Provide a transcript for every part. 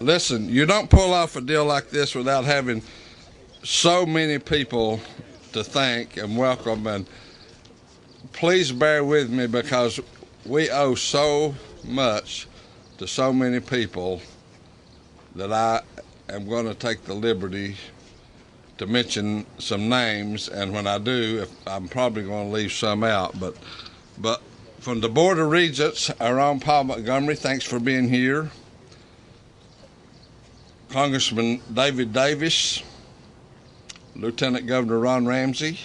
Listen, you don't pull off a deal like this without having so many people to thank and welcome, and please bear with me because we owe so much to so many people that I am going to take the liberty to mention some names, and when I do, I'm probably going to leave some out, but from the Board of Regents, our own Paul Montgomery, thanks for being here. Congressman David Davis, Lieutenant Governor Ron Ramsey,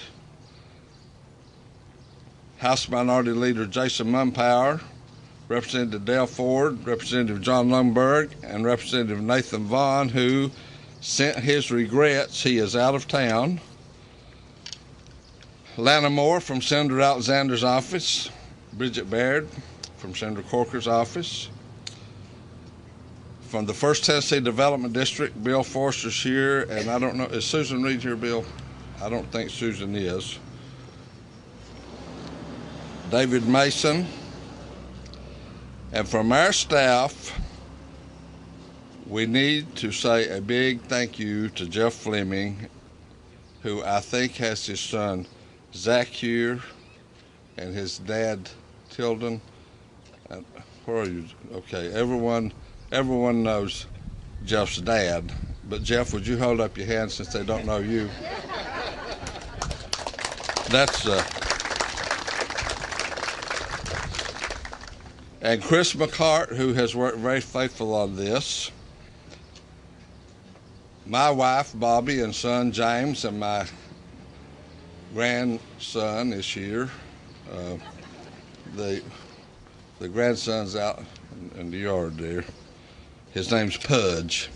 House Minority Leader Jason Mumpower, Representative Dale Ford, Representative John Lundberg, and Representative Nathan Vaughn, who sent his regrets. He is out of town. Lana Moore from Senator Alexander's office, Bridget Baird from Senator Corker's office. From the 1st Tennessee Development District, Bill Forster's here, and I don't know, is Susan Reed here, Bill? I don't think Susan is. David Mason. And from our staff, we need to say a big thank you to Jeff Fleming, who I think has his son Zach here and his dad Tilden. Where are you? Okay, everyone knows Jeff's dad, but Jeff, would you hold up your hand since they don't know you? That's and Chris McCart, who has worked very faithful on this. My wife Bobby and son James, and my grandson is here. The grandson's out in the yard there. His name's Pudge.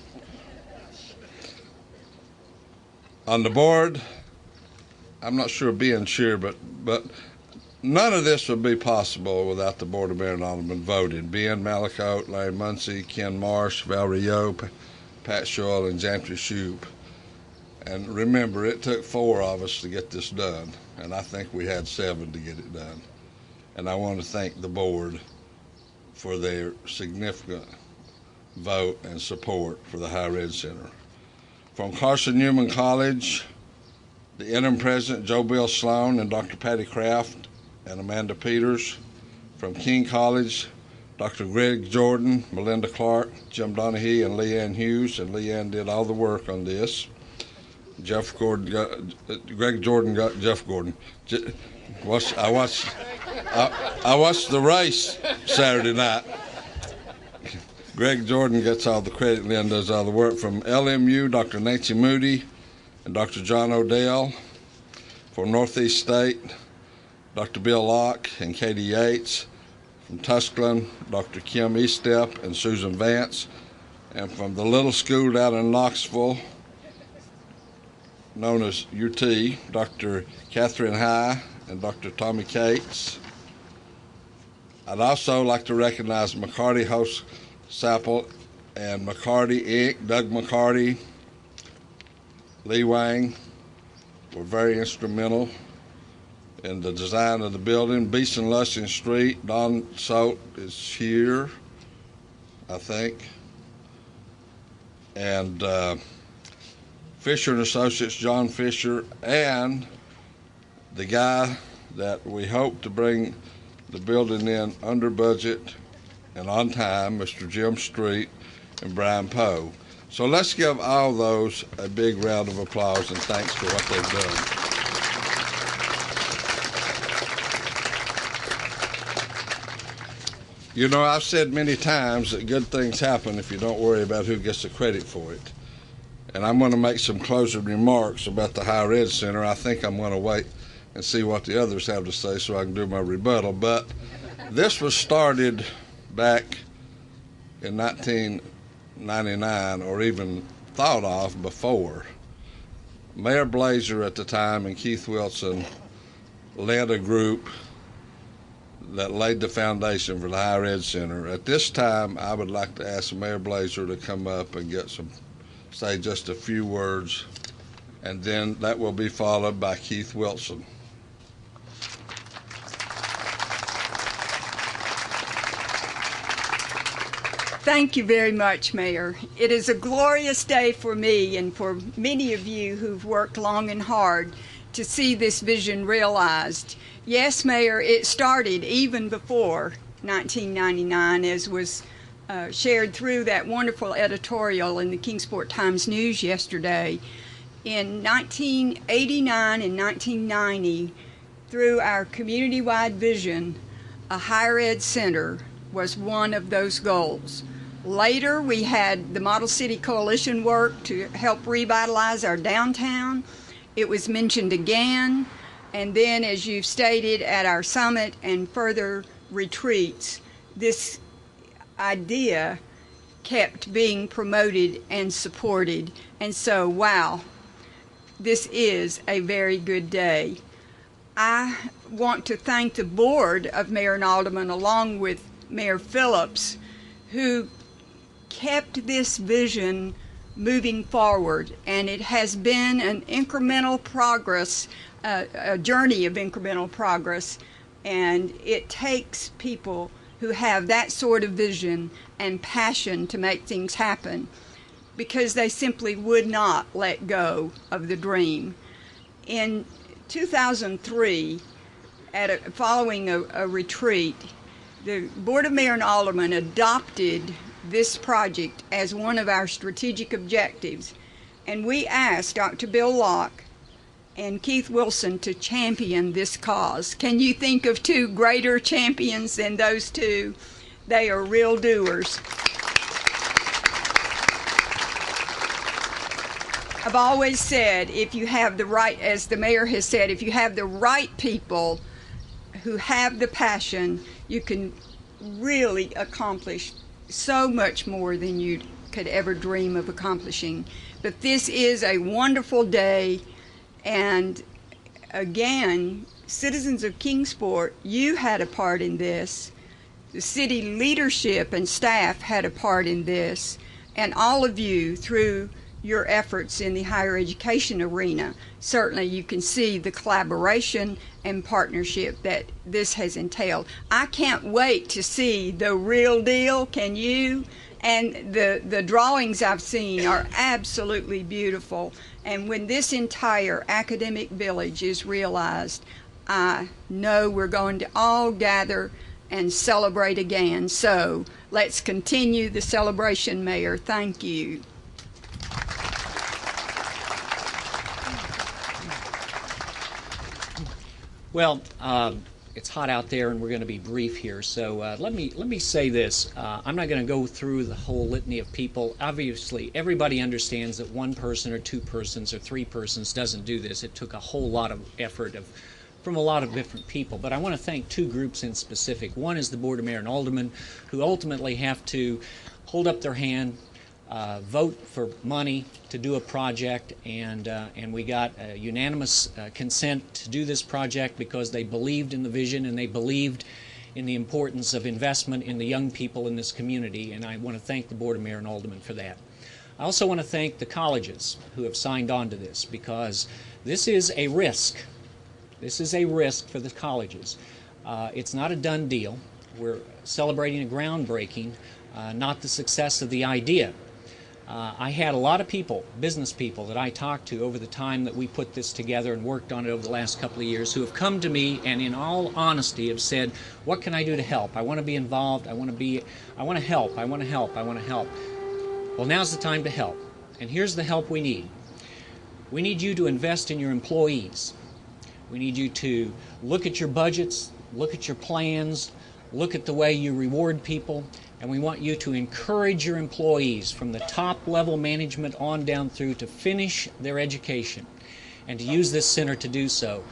On the board, I'm not sure being sure, but none of this would be possible without the Board of Mayor and Aldermen voting. Ben Malakote, Larry Muncie, Ken Marsh, Val Rio, Pat Scholl, and Jantry Shoup. And remember, it took 4 of us to get this done, and I think we had 7 to get it done. And I want to thank the board for their significant vote and support for the Higher Ed Center. From Carson Newman College, the interim president, Joe Bill Sloan, and Dr. Patty Kraft and Amanda Peters. From King College, Dr. Greg Jordan, Melinda Clark, Jim Donahue, and Leanne Hughes, and Leanne did all the work on this. Greg Jordan got Jeff Gordon. I watched the race Saturday night. Greg Jordan gets all the credit, and Lynn does all the work. From LMU, Dr. Nancy Moody and Dr. John Odell. From Northeast State, Dr. Bill Locke and Katie Yates. From Tusculum, Dr. Kim Estep and Susan Vance. And from the little school down in Knoxville, known as UT, Dr. Catherine High and Dr. Tommy Cates. I'd also like to recognize McCarty Host Sapple and McCarty Inc., Doug McCarty, Lee Wang were very instrumental in the design of the building. Beeson Lushing Street, Don Solt is here, I think. And Fisher and Associates, John Fisher, and the guy that we hope to bring the building in under budget and on time, Mr. Jim Street and Brian Poe. So let's give all those a big round of applause and thanks for what they've done. You know, I've said many times that good things happen if you don't worry about who gets the credit for it. And I'm going to make some closing remarks about the Higher Ed Center. I think I'm going to wait and see what the others have to say so I can do my rebuttal. But this was started back in 1999, or even thought of before. Mayor Blazer at the time and Keith Wilson led a group that laid the foundation for the Higher Ed Center. At this time, I would like to ask Mayor Blazer to come up and get some say just a few words, and then that will be followed by Keith Wilson. Thank you very much, Mayor. It is a glorious day for me and for many of you who've worked long and hard to see this vision realized. Yes, Mayor, it started even before 1999, as was shared through that wonderful editorial in the Kingsport Times-News yesterday. In 1989 and 1990, through our community-wide vision, a higher ed center was one of those goals. Later, we had the Model City Coalition work to help revitalize our downtown. It was mentioned again, and then, as you've stated, at our summit and further retreats, this idea kept being promoted and supported. And so, wow, this is a very good day. I want to thank the board of Mayor and Alderman, along with Mayor Phillips, who kept this vision moving forward, and it has been an incremental progress, a journey of incremental progress, and it takes people who have that sort of vision and passion to make things happen, because they simply would not let go of the dream. In 2003, following a retreat, the Board of Mayor and Aldermen adopted this project as one of our strategic objectives, and we asked Dr. Bill Locke and Keith Wilson to champion this cause. Can you think of two greater champions than those two? They are real doers. I've always said, if you have the right, as the mayor has said, if you have the right people who have the passion, you can really accomplish so much more than you could ever dream of accomplishing. But this is a wonderful day, and again, citizens of Kingsport, you had a part in this. The city leadership and staff had a part in this, and all of you through your efforts in the higher education arena. Certainly you can see the collaboration and partnership that this has entailed. I can't wait to see the real deal, can you? And the drawings I've seen are absolutely beautiful. And when this entire academic village is realized, I know we're going to all gather and celebrate again. So let's continue the celebration, Mayor. Thank you. Well, it's hot out there, and we're going to be brief here. So let me say this. I'm not going to go through the whole litany of people. Obviously, everybody understands that one person or two persons or three persons doesn't do this. It took a whole lot of effort from a lot of different people. But I want to thank two groups in specific. One is the Board of Mayor and Aldermen, who ultimately have to hold up their hand, vote for money to do a project, and we got a unanimous consent to do this project because they believed in the vision and they believed in the importance of investment in the young people in this community, and I want to thank the Board of Mayor and Aldermen for that. I also want to thank the colleges who have signed on to this, because this is a risk. This is a risk for the colleges. It's not a done deal. We're celebrating a groundbreaking, not the success of the idea. I had a lot of people, business people, that I talked to over the time that we put this together and worked on it over the last couple of years, who have come to me and in all honesty have said, what can I do to help? I want to be involved. I want to help. I want to help. I want to help. Well, now's the time to help. And here's the help we need. We need you to invest in your employees. We need you to look at your budgets, look at your plans, look at the way you reward people, and we want you to encourage your employees from the top level management on down through to finish their education and to use this center to do so.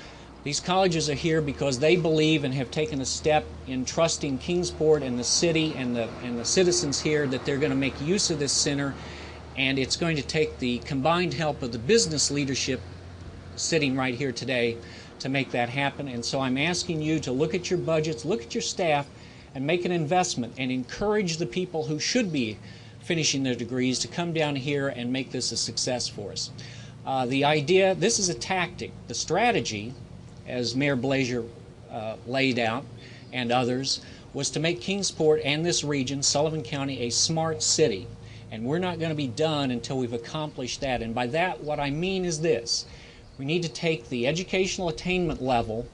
These colleges are here because they believe and have taken a step in trusting Kingsport and the city and the citizens here that they're going to make use of this center, and it's going to take the combined help of the business leadership sitting right here today to make that happen. And so I'm asking you to look at your budgets, look at your staff, and make an investment and encourage the people who should be finishing their degrees to come down here and make this a success for us. The idea, this is a tactic. The strategy, as Mayor Blazier laid out and others, was to make Kingsport and this region, Sullivan County, a smart city. And we're not going to be done until we've accomplished that. And by that, what I mean is this. We need to take the educational attainment level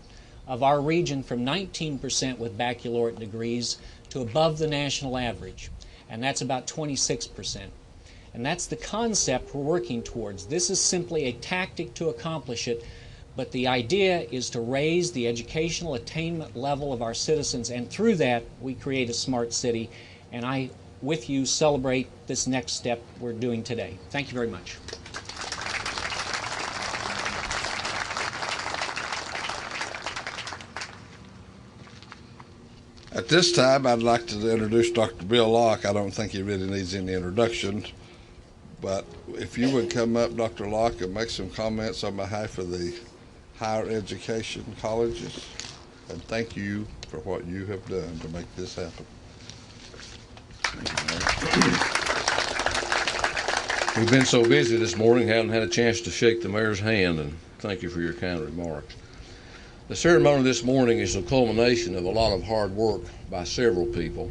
of our region from 19% with baccalaureate degrees to above the national average. And that's about 26%. And that's the concept we're working towards. This is simply a tactic to accomplish it, but the idea is to raise the educational attainment level of our citizens, and through that we create a smart city. And I, with you, celebrate this next step we're doing today. Thank you very much. At this time, I'd like to introduce Dr. Bill Locke. I don't think he really needs any introduction, but if you would come up, Dr. Locke, and make some comments on behalf of the higher education colleges, and thank you for what you have done to make this happen. We've been so busy this morning, haven't had a chance to shake the mayor's hand, and thank you for your kind remarks. The ceremony this morning is a culmination of a lot of hard work by several people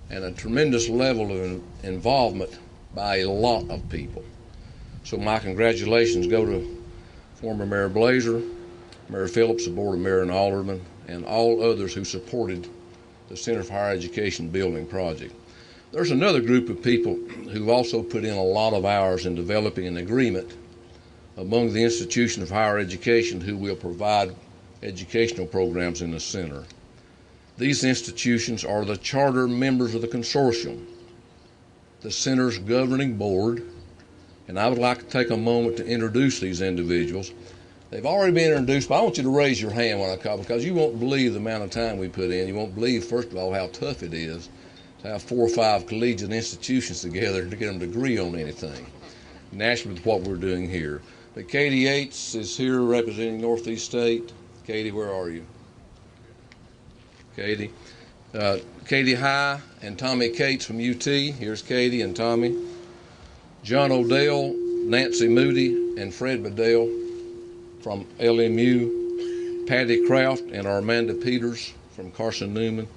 and a tremendous level of involvement by a lot of people. So my congratulations go to former Mayor Blazier, Mayor Phillips, the Board of Mayor and Aldermen, and all others who supported the Center for Higher Education building project. There's another group of people who've also put in a lot of hours in developing an agreement among the institution of higher education who will provide educational programs in the center. These institutions are the charter members of the consortium, the center's governing board, and I would like to take a moment to introduce these individuals. They've already been introduced, but I want you to raise your hand when I call, because you won't believe the amount of time we put in. You won't believe, first of all, how tough it is to have 4 or 5 collegiate institutions together to get them to agree on anything. Naturally, with what we're doing here. But Katie Yates is here representing Northeast State. Katie, where are you? Katie. Katie High and Tommy Cates from UT. Here's Katie and Tommy. John Odell, Nancy Moody, and Fred Bedell from LMU. Patty Kraft and Armanda Peters from Carson Newman.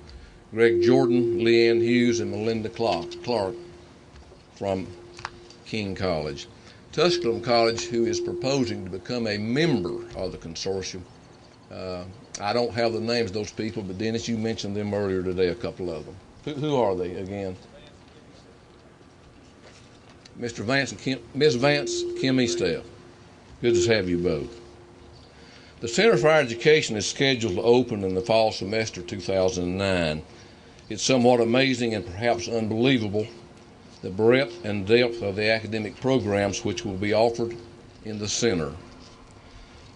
Greg Jordan, Leanne Hughes, and Melinda Clark from King College. Tusculum College, who is proposing to become a member of the consortium. I don't have the names of those people, but Dennis, you mentioned them earlier today, a couple of them. Who are they again? Mr. Vance and Ms. Vance, Kim Estelle. Good to have you both. The Center for Higher Education is scheduled to open in the fall semester 2009. It's somewhat amazing and perhaps unbelievable the breadth and depth of the academic programs which will be offered in the center.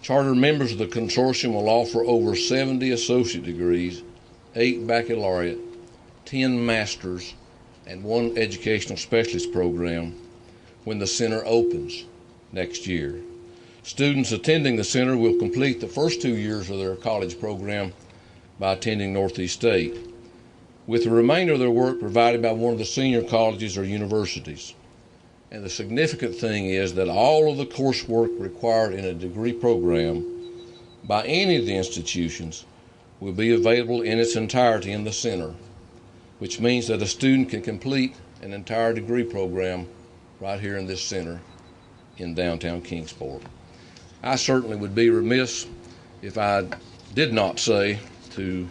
Charter members of the consortium will offer over 70 associate degrees, 8 baccalaureate, 10 masters, and 1 educational specialist program when the center opens next year. Students attending the center will complete the first 2 years of their college program by attending Northeast State, with the remainder of their work provided by one of the senior colleges or universities. And the significant thing is that all of the coursework required in a degree program by any of the institutions will be available in its entirety in the center, which means that a student can complete an entire degree program right here in this center in downtown Kingsport. I certainly would be remiss if I did not say to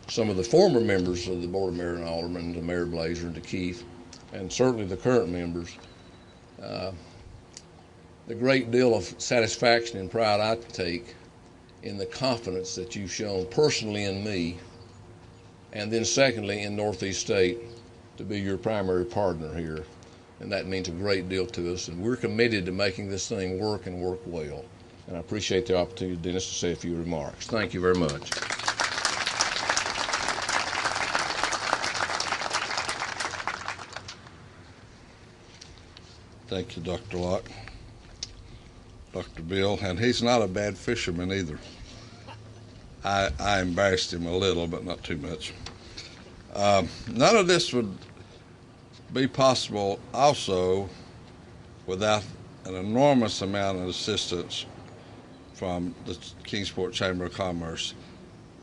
some of the former members of the Board of Mayor and Aldermen, to Mayor Blazier and to Keith, and certainly the current members, the great deal of satisfaction and pride I take in the confidence that you've shown personally in me, and then secondly in Northeast State to be your primary partner here. And that means a great deal to us, and we're committed to making this thing work and work well. And I appreciate the opportunity, Dennis, to say a few remarks. Thank you very much. Thank you, Dr. Locke. Dr. Bill, and he's not a bad fisherman either. I embarrassed him a little, but not too much. None of this would be possible also without an enormous amount of assistance from the Kingsport Chamber of Commerce.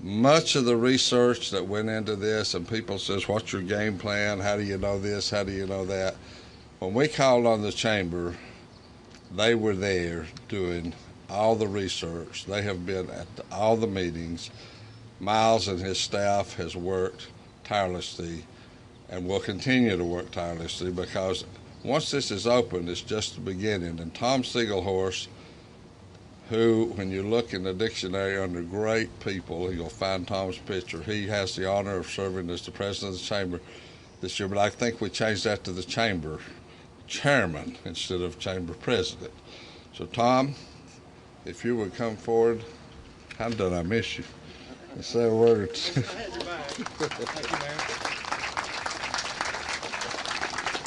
Much of the research that went into this, and people says, what's your game plan? How do you know this? How do you know that? When we called on the chamber, they were there doing all the research. They have been at all the meetings. Miles and his staff has worked tirelessly and will continue to work tirelessly, because once this is open, it's just the beginning. And Tom Siegelhorst, who, when you look in the dictionary under great people, you'll find Tom's picture. He has the honor of serving as the president of the chamber this year, but I think we changed that to the chamber chairman instead of chamber president. So Tom, if you would come forward. How did I miss you? Say a word or two.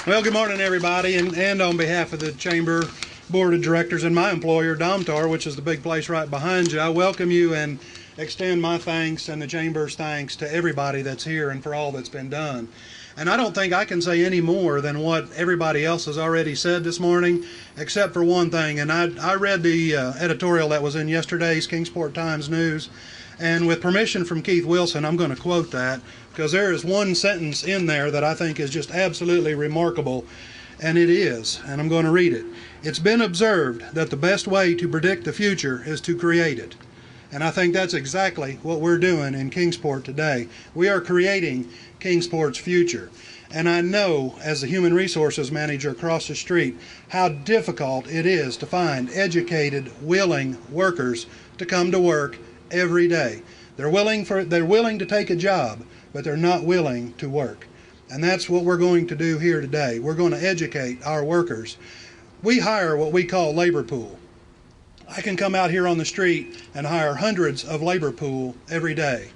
Well, good morning, everybody, and on behalf of the Chamber Board of Directors and my employer, Domtar, which is the big place right behind you, I welcome you and extend my thanks and the Chamber's thanks to everybody that's here and for all that's been done. And I don't think I can say any more than what everybody else has already said this morning, except for one thing. And I read the editorial that was in yesterday's Kingsport Times News, and with permission from Keith Wilson, I'm going to quote that, because there is one sentence in there that I think is just absolutely remarkable, and it is, and I'm going to read it. It's been observed that the best way to predict the future is to create it. And I think that's exactly what we're doing in Kingsport today. We are creating Kingsport's future. And I know, as the human resources manager across the street, how difficult it is to find educated, willing workers to come to work every day. They're willing to take a job, but they're not willing to work. And that's what we're going to do here today. We're going to educate our workers. We hire what we call labor pool. I can come out here on the street and hire hundreds of labor pool every day.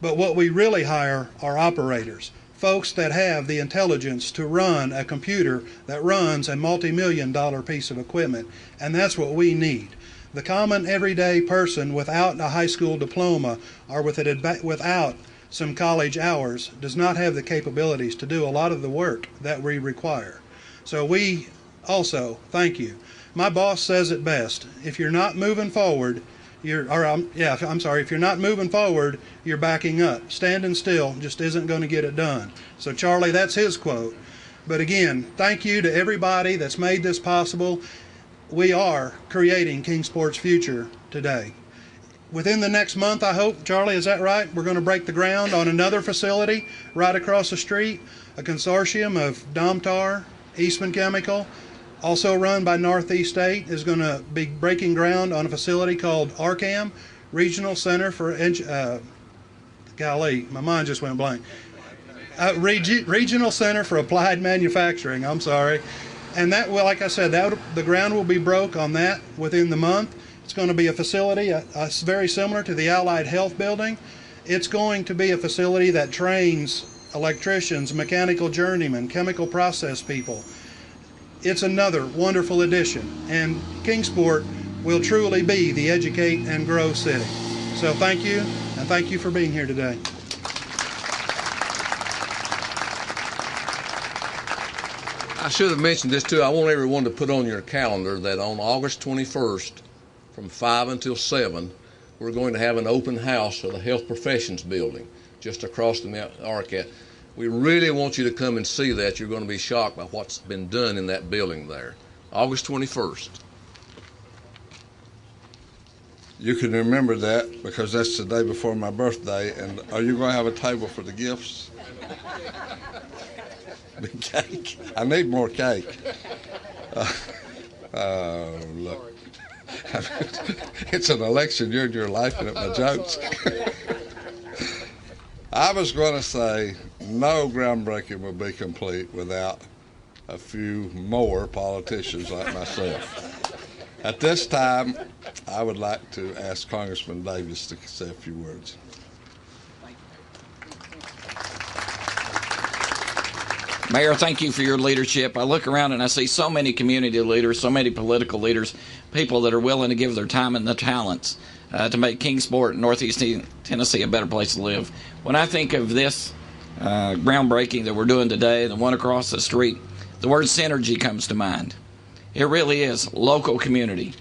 But what we really hire are operators, folks that have the intelligence to run a computer that runs a multi-million-dollar piece of equipment. And that's what we need. The common everyday person without a high school diploma or without some college hours does not have the capabilities to do a lot of the work that we require. So we also thank you. My boss says it best. If you're not moving forward, if you're not moving forward, you're backing up. Standing still just isn't going to get it done. So Charlie, that's his quote. But again, thank you to everybody that's made this possible. We are creating Kingsport's future today. Within the next month, I hope, Charlie, is that right? We're going to break the ground on another facility right across the street, a consortium of Domtar, Eastman Chemical, also run by Northeast State, is going to be breaking ground on a facility called RCAM, Regional Center for, golly, my mind just went blank. Regional Center for Applied Manufacturing, I'm sorry. And that, well, like I said, the ground will be broke on that within the month. It's going to be a facility very similar to the Allied Health Building. It's going to be a facility that trains electricians, mechanical journeymen, chemical process people. It's another wonderful addition, and Kingsport will truly be the educate and grow city. So thank you, and thank you for being here today. I should have mentioned this too. I want everyone to put on your calendar that on August 21st, from 5 until 7, we're going to have an open house for the Health Professions Building just across the Arcat. We really want you to come and see that. You're going to be shocked by what's been done in that building there. August 21st. You can remember that because that's the day before my birthday. And are you going to have a table for the gifts? The cake. I need more cake. Look. It's an election year and you're laughing at my jokes. I was going to say no groundbreaking will be complete without a few more politicians like myself. At this time, I would like to ask Congressman Davis to say a few words. Mayor, thank you for your leadership. I look around and I see so many community leaders, so many political leaders, people that are willing to give their time and the talents to make Kingsport and Northeast Tennessee a better place to live. When I think of this groundbreaking that we're doing today, and the one across the street, the word synergy comes to mind. It really is local community,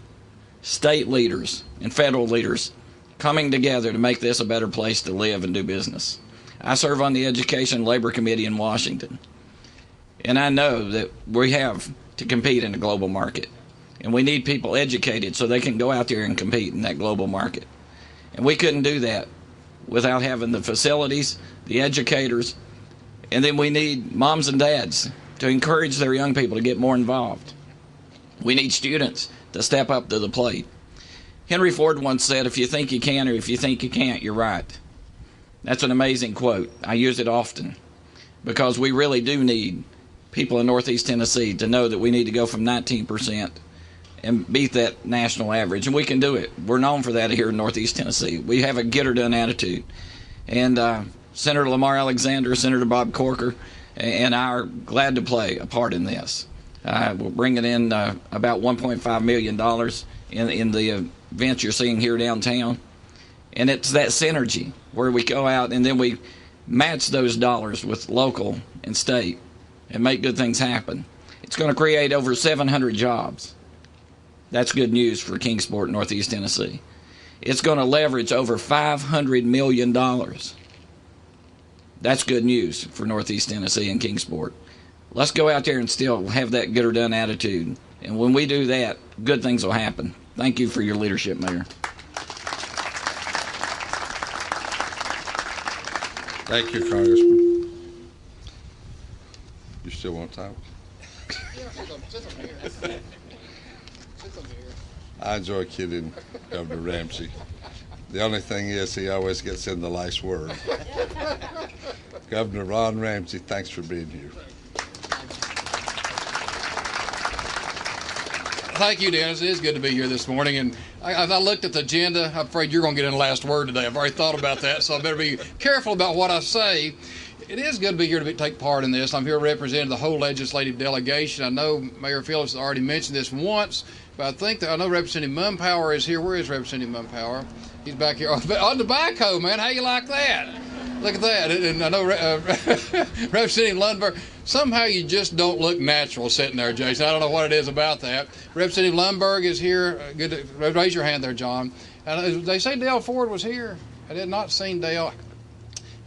state leaders, and federal leaders coming together to make this a better place to live and do business. I serve on the Education and Labor Committee in Washington, and I know that we have to compete in the global market, and we need people educated so they can go out there and compete in that global market. And we couldn't do that without having the facilities, the educators, and then we need moms and dads to encourage their young people to get more involved. We need students to step up to the plate. Henry Ford once said, if you think you can or if you think you can't, you're right. That's an amazing quote. I use it often because we really do need people in Northeast Tennessee to know that we need to go from 19% and beat that national average, and we can do it. We're known for that here in Northeast Tennessee. We have a get-her-done attitude. And Senator Lamar Alexander, Senator Bob Corker, and I are glad to play a part in this. We're bringing in about $1.5 million in the events you're seeing here downtown. And it's that synergy where we go out and then we match those dollars with local and state and make good things happen. It's going to create over 700 jobs. That's good news for Kingsport, Northeast Tennessee. It's going to leverage over $500 million. That's good news for Northeast Tennessee and Kingsport. Let's go out there and still have that get-her-done attitude. And when we do that, good things will happen. Thank you for your leadership, Mayor. Thank you, Congressman. You still want to talk? I enjoy kidding Governor Ramsey. The only thing is he always gets in the last word. Governor Ron Ramsey, thanks for being here. Thank you, Dennis. It is good to be here this morning. And as I looked at the agenda, I'm afraid you're going to get in the last word today. I've already thought about that, so I better be careful about what I say. It is good to be here to take part in this. I'm here representing the whole legislative delegation. I know Mayor Phillips has already mentioned this once, but I think that I know Representative Mumpower is here. Where is Representative Mumpower? He's back here. On the backhoe, man. How you like that? Look at that. And I know Representative Lundberg, somehow you just don't look natural sitting there, Jason. I don't know what it is about that. Representative Lundberg is here. Good to, raise your hand there, John. They say Dale Ford was here. I did not see Dale.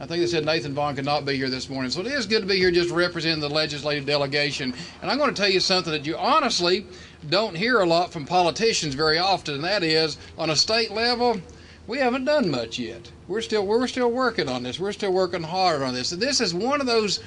I think they said Nathan Vaughn could not be here this morning. So it is good to be here just representing the legislative delegation. And I'm going to tell you something that you honestly don't hear a lot from politicians very often, and that is, on a state level, we haven't done much yet. We're still working on this. We're still working hard on this. And this is one of those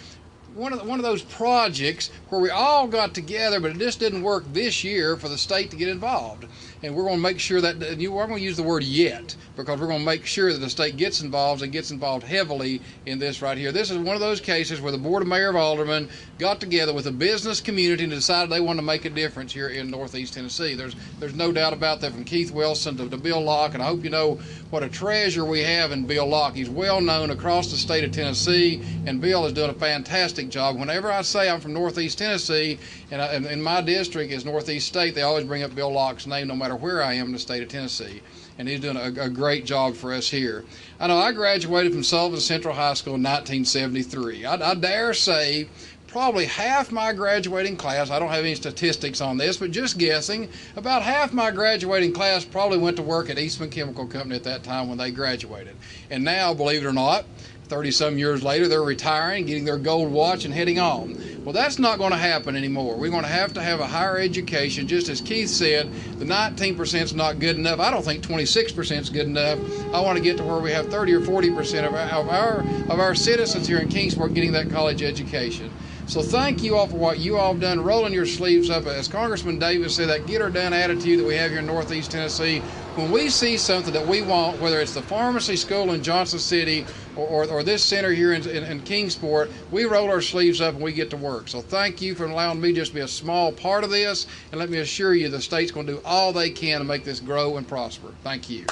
projects where we all got together, but it just didn't work this year for the state to get involved. And we're going to make sure that I'm going to use the word yet, because we're going to make sure that the state gets involved and gets involved heavily in this right here. This is one of those cases where the Board of Mayor of Aldermen got together with the business community and decided they want to make a difference here in Northeast Tennessee. There's no doubt about that, from Keith Wilson to Bill Locke, and I hope you know what a treasure we have in Bill Locke. He's well known across the state of Tennessee, and Bill is doing a fantastic job. Whenever I say I'm from Northeast Tennessee, and in my district is Northeast State, they always bring up Bill Locke's name no matter where I am in the state of Tennessee. And he's doing a great job for us here. I know I graduated from Sullivan Central High School in 1973. I dare say probably half my graduating class, I don't have any statistics on this, but just guessing, about half my graduating class probably went to work at Eastman Chemical Company at that time when they graduated. And now, believe it or not, 30-some years later, they're retiring, getting their gold watch, and heading on. Well, that's not going to happen anymore. We're going to have a higher education. Just as Keith said, the 19% is not good enough. I don't think 26% is good enough. I want to get to where we have 30 or 40% of our citizens here in Kingsport getting that college education. So thank you all for what you all have done, rolling your sleeves up. As Congressman Davis said, that get-her-done attitude that we have here in Northeast Tennessee. When we see something that we want, whether it's the pharmacy school in Johnson City or this center here in Kingsport, we roll our sleeves up and we get to work. So thank you for allowing me just to be a small part of this, and let me assure you the state's going to do all they can to make this grow and prosper. Thank you.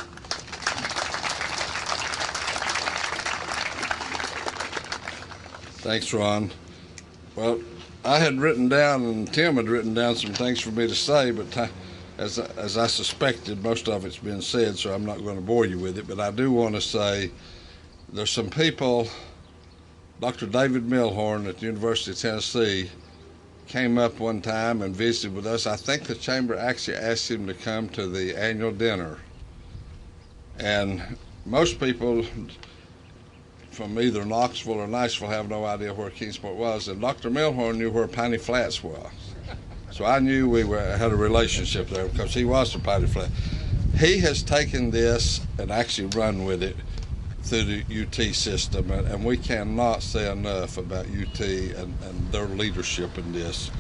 Thanks, Ron. Well, I had written down, and Tim had written down some things for me to say, but as I suspected, most of it's been said, so I'm not going to bore you with it. But I do want to say there's some people Dr. David Milhorn at the University of Tennessee came up one time and visited with us. I think the chamber actually asked him to come to the annual dinner. And most people from either Knoxville or Nashville have no idea where Kingsport was, and Dr. Milhorn knew where Piney Flats was. So I knew had a relationship there because he was from Piney Flats. He has taken this and actually run with it through the UT system, and we cannot say enough about UT and their leadership in this.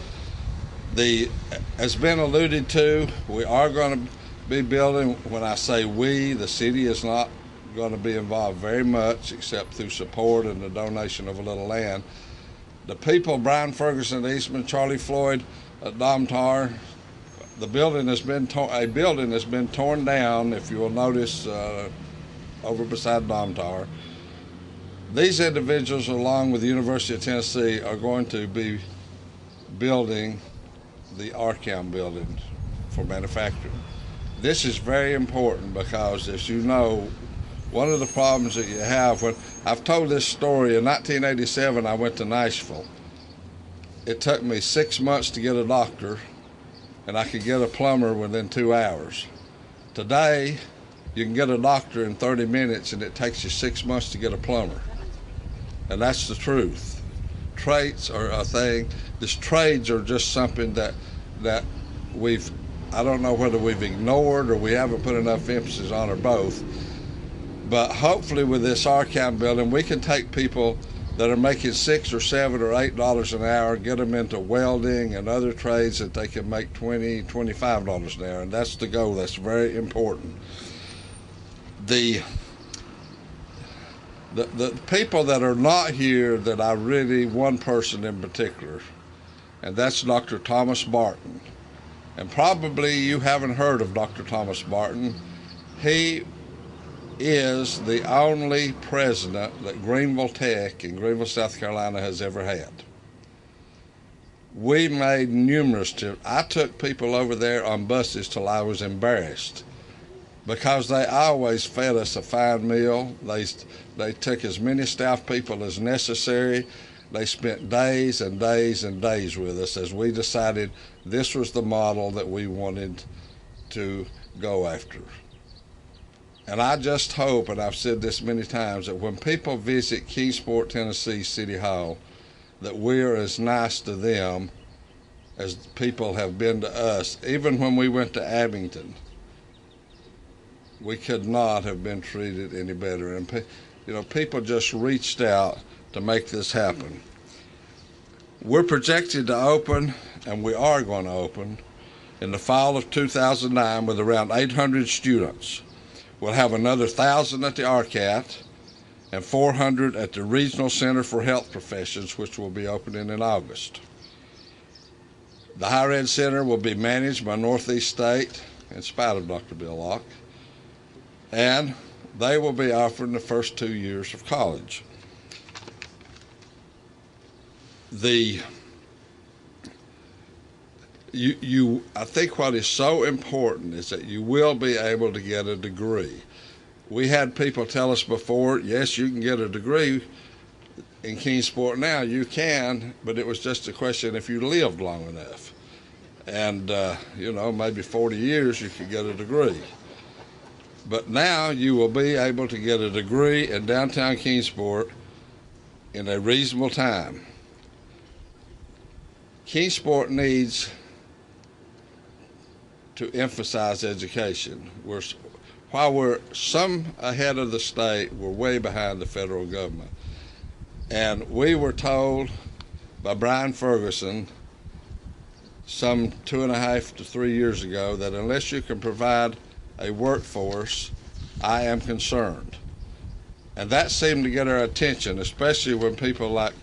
As been alluded to, we are going to be building. When I say we, the city is not going to be involved very much except through support and the donation of a little land. The people, Brian Ferguson at Eastman, Charlie Floyd at Domtar, a building has been torn down, if you will notice, over beside Domtar. These individuals, along with the University of Tennessee, are going to be building the RCAM building for manufacturing. This is very important because, as you know, one of the problems that you have, when I've told this story, in 1987 I went to Nashville. It took me 6 months to get a doctor, and I could get a plumber within 2 hours. Today, you can get a doctor in 30 minutes, and it takes you 6 months to get a plumber. And that's the truth. Trades are a thing. These trades are just something that I don't know whether we've ignored or we haven't put enough emphasis on, or both. But hopefully with this RCAM building, we can take people that are making $6 or $7 or $8 an hour, get them into welding and other trades that they can make $20, $25 an hour, and that's the goal. That's very important. The people that are not here that I really, one person in particular, and that's Dr. Thomas Barton. And probably you haven't heard of Dr. Thomas Barton. He is the only president that Greenville Tech in Greenville, South Carolina has ever had. We made numerous trips. I took people over there on buses till I was embarrassed because they always fed us a fine meal. They took as many staff people as necessary. They spent days and days and days with us as we decided this was the model that we wanted to go after. And I just hope, and I've said this many times, that when people visit Kingsport, Tennessee City Hall, that we're as nice to them as people have been to us. Even when we went to Abington, we could not have been treated any better. And people just reached out to make this happen. We're projected to open, and we are going to open, in the fall of 2009 with around 800 students. We'll have another 1,000 at the RCAT and 400 at the Regional Center for Health Professions, which will be opening in August. The Higher Ed Center will be managed by Northeast State, in spite of Dr. Bill Locke, and they will be offering the first 2 years of college. I think what is so important is that you will be able to get a degree. We had people tell us before, yes, you can get a degree in Kingsport now. You can, but it was just a question if you lived long enough. And, maybe 40 years you could get a degree. But now you will be able to get a degree in downtown Kingsport in a reasonable time. Kingsport needs to emphasize education. While we're some ahead of the state, we're way behind the federal government. And we were told by Brian Ferguson some 2.5 to 3 years ago that unless you can provide a workforce, I am concerned. And that seemed to get our attention, especially when people like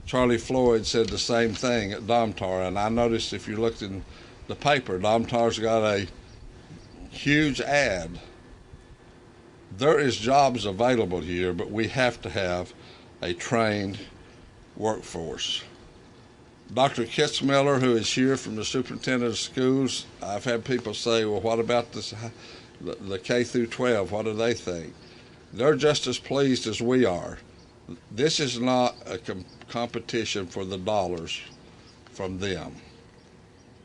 Charlie Floyd said the same thing at Domtar. And I noticed if you looked in the paper, Domtar's got a huge ad. There is jobs available here, but we have to have a trained workforce. Dr. Kitzmiller, who is here from the superintendent of schools, I've had people say, well, what about the K through 12? What do they think? They're just as pleased as we are This is not a competition for the dollars from them.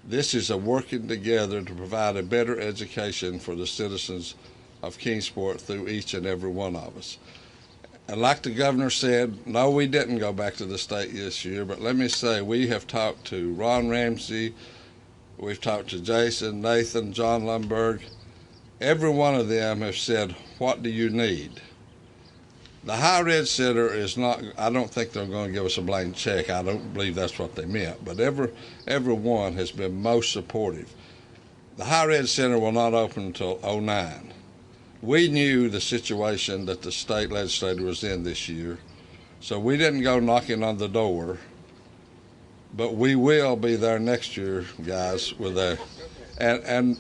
This is a working together to provide a better education for the citizens of Kingsport through each and every one of us. And like the governor said, no, we didn't go back to the state this year, but let me say, we have talked to Ron Ramsey, we've talked to Jason, Nathan, John Lundberg. Every one of them have said, what do you need? The Higher Ed Center is not, I don't think they're going to give us a blank check. I don't believe that's what they meant, but everyone has been most supportive. The Higher Ed Center will not open until '09. We knew the situation that the state legislature was in this year, so we didn't go knocking on the door, but we will be there next year, guys, with that. And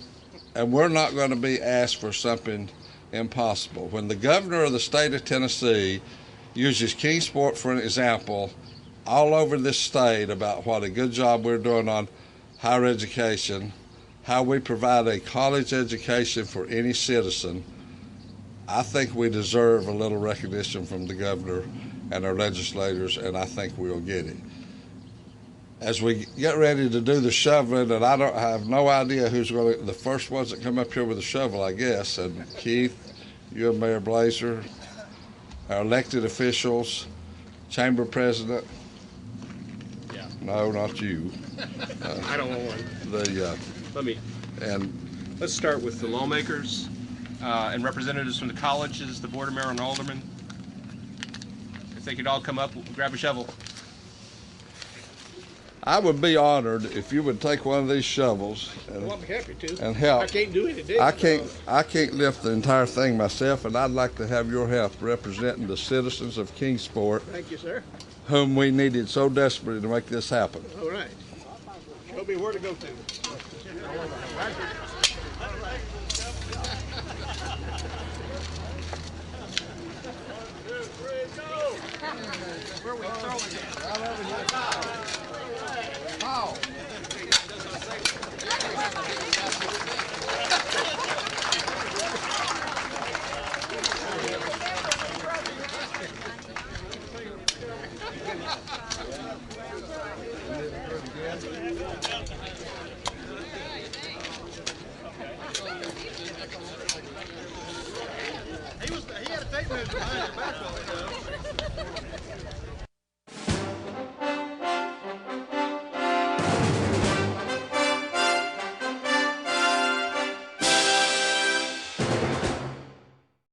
we're not going to be asked for something impossible. When the governor of the state of Tennessee uses Kingsport for an example all over this state about what a good job we're doing on higher education, how we provide a college education for any citizen, I think we deserve a little recognition from the governor and our legislators, and I think we'll get it. As we get ready to do the shoveling, and I have no idea who's going to, the first ones that come up here with a shovel, I guess, and Keith, you and Mayor Blazer, our elected officials, chamber president. Yeah. No, not you. I don't want one. Let's start with the lawmakers and representatives from the colleges, the board of mayor and aldermen. If they could all come up, grab a shovel. I would be honored if you would take one of these shovels and, I'll be happy to. and help. I can't do it today. I can't lift the entire thing myself, and I'd like to have your help representing the citizens of Kingsport, Thank you, sir. whom we needed so desperately to make this happen. All right. Show me where to go to. Where we throwing it?